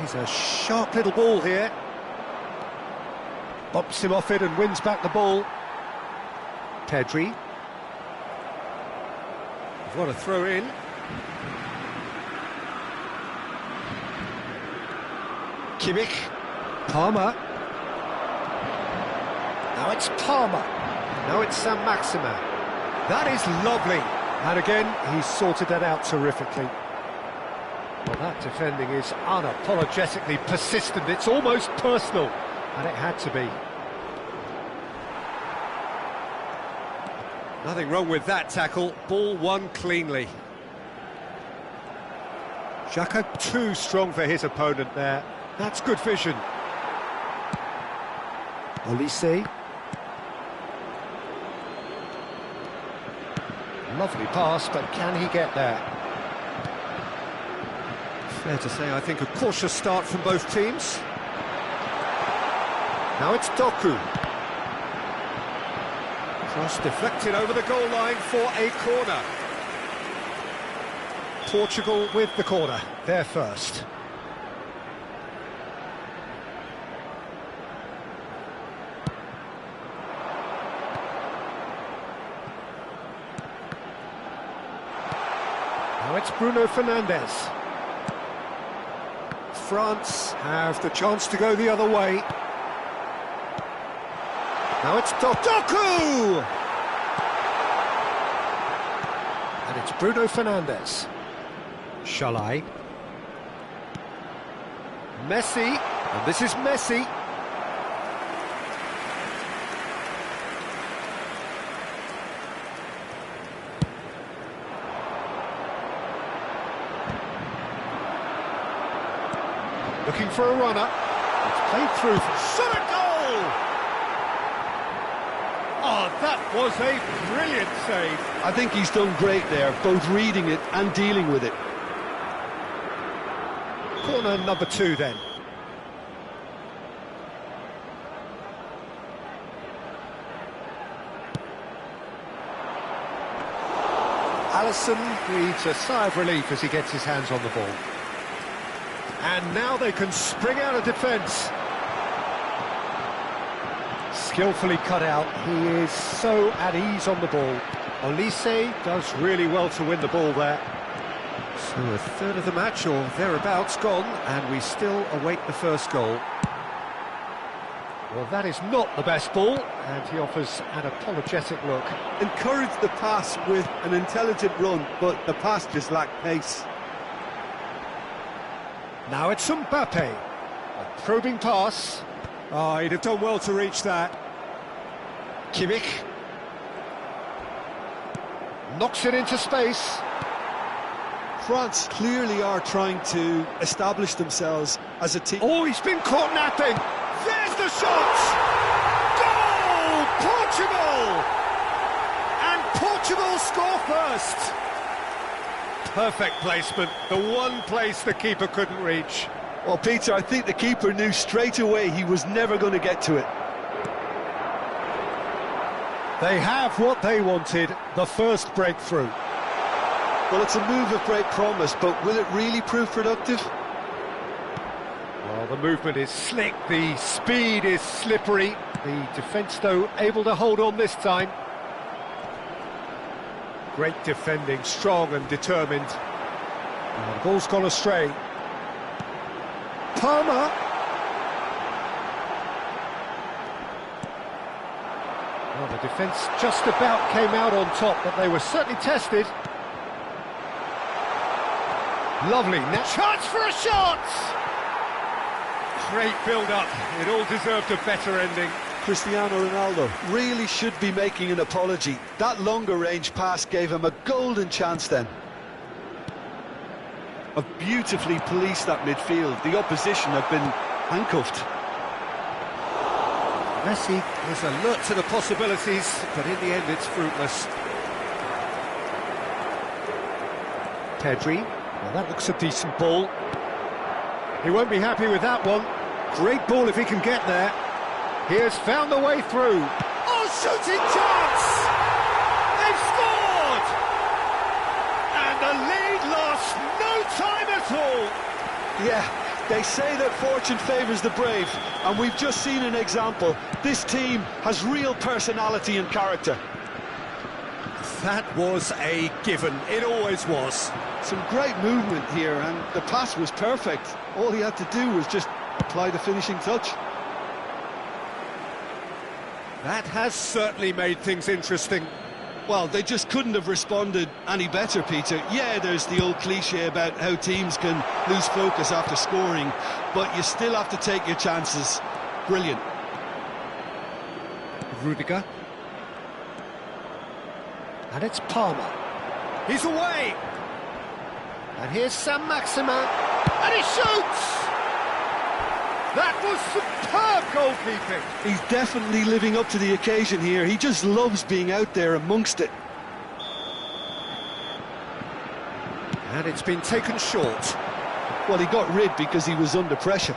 He's a sharp little ball here. Bops him off it and wins back the ball. Pedri. What a throw in. Kimmich. Palmer. Now it's Palmer. Now it's Sam Maximin. That is lovely. And again, he's sorted that out terrifically. Well, that defending is unapologetically persistent. It's almost personal. And it had to be. Nothing wrong with that tackle. Ball won cleanly. Xhaka too strong for his opponent there. That's good vision. Olise. Lovely pass, but can he get there? Fair to say, I think, a cautious start from both teams. Now it's Doku. Cross deflected over the goal line for a corner. Portugal with the corner, they're first. Now it's Bruno Fernandes. France have the chance to go the other way. Now it's Doku! And it's Bruno Fernandes. Shalai. Messi, and this is Messi. Looking for a runner. It's played through for shot a goal! Oh, that was a brilliant save. I think he's done great there, both reading it and dealing with it. Corner number 2 then. Alisson breathes a sigh of relief as he gets his hands on the ball. And now they can spring out of defence. Skillfully cut out, he is so at ease on the ball. Olise does really well to win the ball there. So a third of the match or thereabouts gone, and we still await the first goal. Well, that is not the best ball, and he offers an apologetic look. Encouraged the pass with an intelligent run, but the pass just lacked pace. Now it's Mbappe. A probing pass. Oh, he'd have done well to reach that. Kimmich. Knocks it into space. France clearly are trying to establish themselves as a team. Oh, he's been caught napping. There's the shot! Goal! Portugal! And Portugal score first. Perfect placement, the one place the keeper couldn't reach. Well, Peter, I think the keeper knew straight away he was never going to get to it. They have what they wanted, the first breakthrough. Well, it's a move of great promise, but will it really prove productive? Well, the movement is slick, the speed is slippery. The defence, though, able to hold on this time. Great defending, strong and determined. Oh, the ball's gone astray. Palmer. Well, Well, the defence just about came out on top, but they were certainly tested. Lovely, chance for a shot! Great build-up, it all deserved a better ending. Cristiano Ronaldo really should be making an apology. That longer range pass gave him a golden chance then. Have beautifully policed that midfield. The opposition have been handcuffed. Messi is alert to the possibilities, but in the end it's fruitless. Pedri, well, that looks a decent ball. He won't be happy with that one. Great ball if he can get there. He has found the way through. Oh, shooting chance! They've scored! And the lead lost no time at all. Yeah, they say that fortune favours the brave, and we've just seen an example. This team has real personality and character. That was a given. It always was. Some great movement here, and the pass was perfect. All he had to do was just apply the finishing touch. That has certainly made things interesting. Well, they just couldn't have responded any better, Peter. Yeah, there's the old cliche about how teams can lose focus after scoring, but you still have to take your chances. Brilliant. Rudiger. And it's Palmer. He's away! And here's Sam Maximin. And he shoots! That was superb goalkeeping. He's definitely living up to the occasion here. He just loves being out there amongst it. And it's been taken short. Well, he got rid because he was under pressure.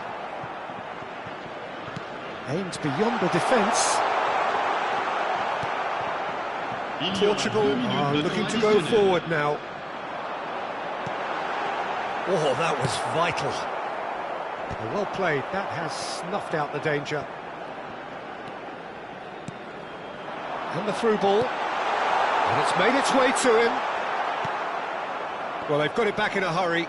Aimed beyond the defence. Portugal are looking to go forward now. Oh, that was vital. Well played, that has snuffed out the danger. And the through ball. And it's made its way to him. Well, they've got it back in a hurry.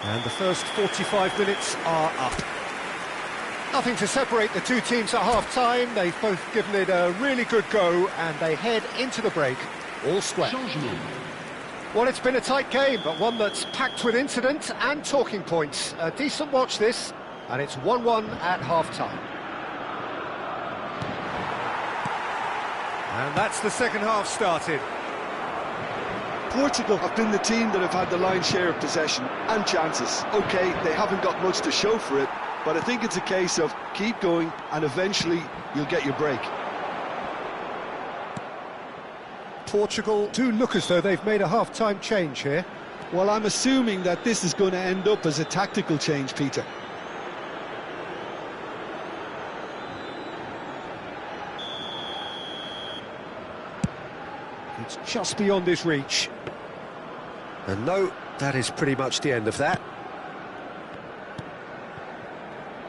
And the first 45 minutes are up. Nothing to separate the two teams at half-time. They've both given it a really good go, and they head into the break all square. Well, it's been a tight game, but one that's packed with incident and talking points. A decent watch this, and it's 1-1 at half-time. And that's the second half started. Portugal have been the team that have had the lion's share of possession and chances. OK, they haven't got much to show for it, but I think it's a case of keep going and eventually you'll get your break. Portugal do look as though they've made a half-time change here. Well, I'm assuming that this is going to end up as a tactical change, Peter. It's just beyond his reach. And no, that is pretty much the end of that.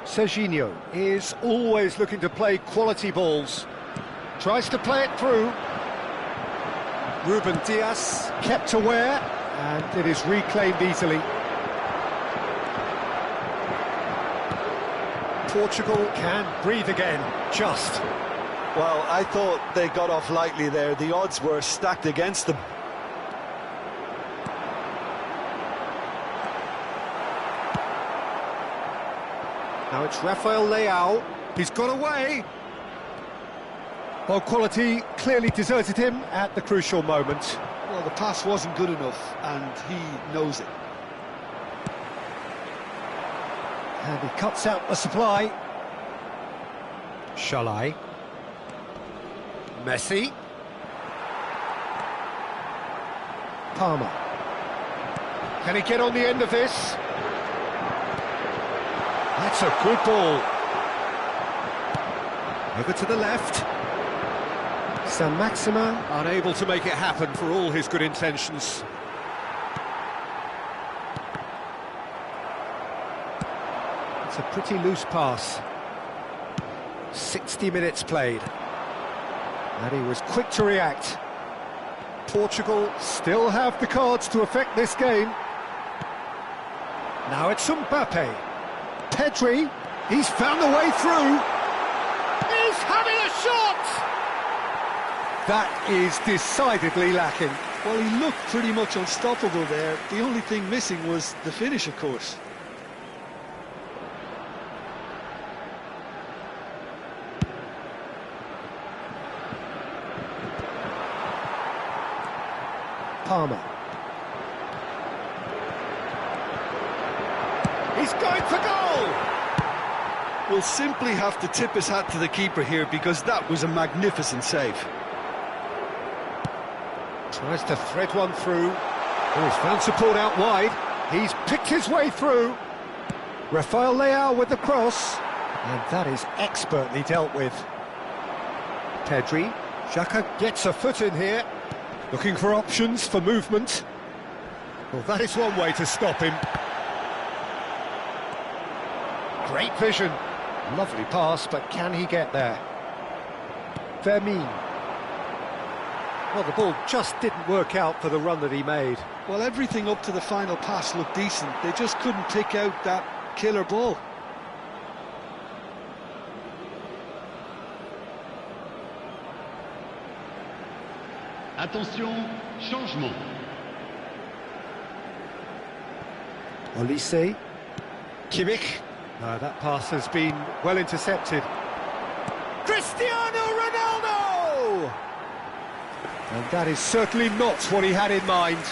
Serginho is always looking to play quality balls. Tries to play it through. Ruben Dias kept aware, and it is reclaimed easily. Portugal can breathe again, just. Well, I thought they got off lightly there. The odds were stacked against them. Now it's Rafael Leao. He's got away. Well, quality clearly deserted him at the crucial moment. Well, the pass wasn't good enough, and he knows it. And he cuts out the supply. Shalai. Messi. Palmer. Can he get on the end of this? That's a good ball. Over to the left. Sam Maximin unable to make it happen for all his good intentions. It's a pretty loose pass. 60 minutes played. And he was quick to react. Portugal still have the cards to affect this game. Now it's Mbappe. Pedri, he's found a way through. He's having a shot! That is decidedly lacking. Well, he looked pretty much unstoppable there. The only thing missing was the finish, of course. Palmer. He's going for goal! We'll simply have to tip his hat to the keeper here because that was a magnificent save. Tries to thread one through. Oh, he's found support out wide. He's picked his way through. Rafael Leao with the cross. And that is expertly dealt with. Pedri. Xhaka gets a foot in here. Looking for options for movement. Well, that is one way to stop him. Great vision. Lovely pass, but can he get there? Vermeer. Well, the ball just didn't work out for the run that he made. Well, everything up to the final pass looked decent. They just couldn't pick out that killer ball. Attention, changement. Olise. Kimmich. No, that pass has been well intercepted. Cristiano Ronaldo! And that is certainly not what he had in mind.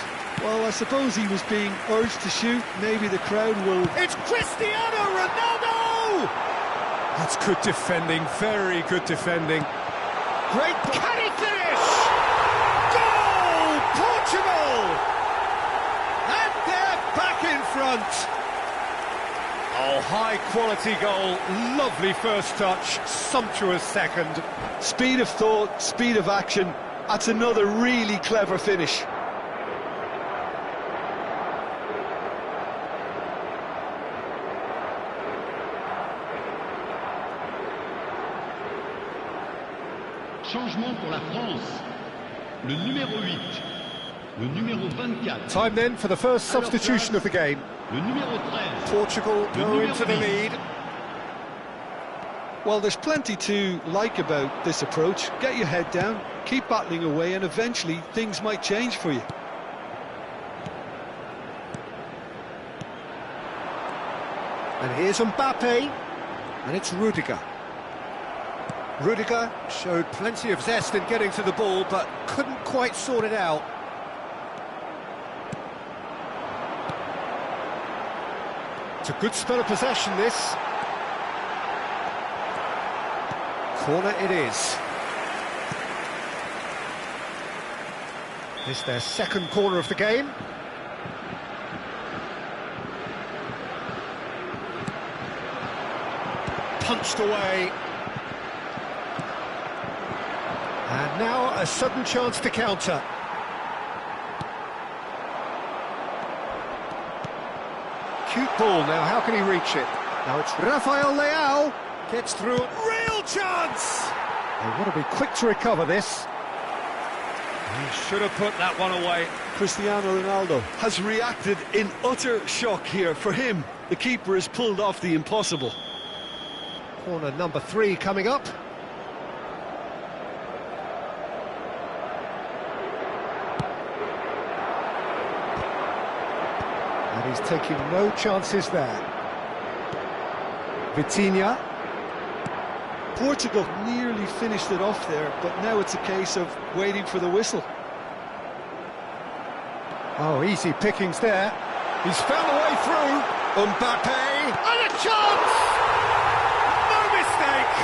Well, I suppose he was being urged to shoot. Maybe the crowd will... It's Cristiano Ronaldo! That's good defending, very good defending. Great, can he finish? Goal, Portugal! And they're back in front. Oh, high-quality goal, lovely first touch, sumptuous second. Speed of thought, speed of action. That's another really clever finish. Changement pour la France. Le numéro 8. Le numéro 24. Time then for the first substitution of the game. Le numéro 13. Portugal go into the lead. Well, there's plenty to like about this approach. Get your head down, keep battling away, and eventually things might change for you. And here's Mbappe, and it's Rudiger. Rudiger showed plenty of zest in getting to the ball, but couldn't quite sort it out. It's a good spell of possession, this. Corner it is. This their second corner of the game. Punched away. And now a sudden chance to counter. Cute ball now, how can he reach it? Now it's Rafael Leao, gets through, real chance! They want to be quick to recover this. He should have put that one away. Cristiano Ronaldo has reacted in utter shock here. For him, the keeper has pulled off the impossible. Corner number 3 coming up. And he's taking no chances there. Vitinha. Portugal nearly finished it off there, but now it's a case of waiting for the whistle. Oh, easy pickings there. He's found a way through. Mbappe. And a chance! No mistake!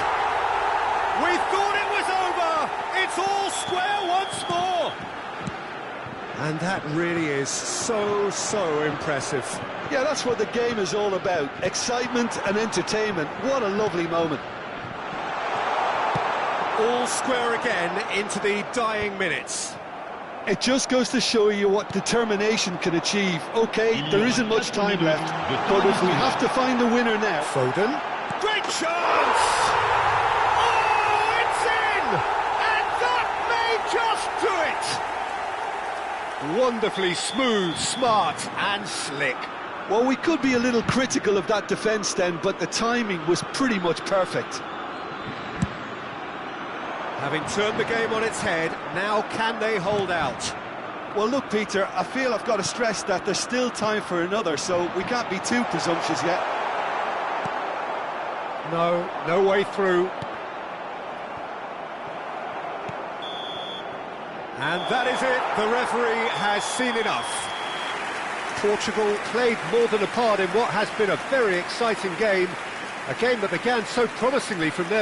We thought it was over. It's all square once more. And that really is so impressive. Yeah, that's what the game is all about. Excitement and entertainment. What a lovely moment. All square again into the dying minutes. It just goes to show you what determination can achieve. Okay, there isn't much time left, but if we have to find the winner now... Foden. Great chance! Oh, it's in! And that may just do it! Wonderfully smooth, smart and slick. Well, we could be a little critical of that defence then, but the timing was pretty much perfect. Having turned the game on its head, now can they hold out? Well, look, Peter, I feel I've got to stress that there's still time for another, so we can't be too presumptuous yet. No way through. And that is it, the referee has seen enough. Portugal played more than a part in what has been a very exciting game. A game that began so promisingly from their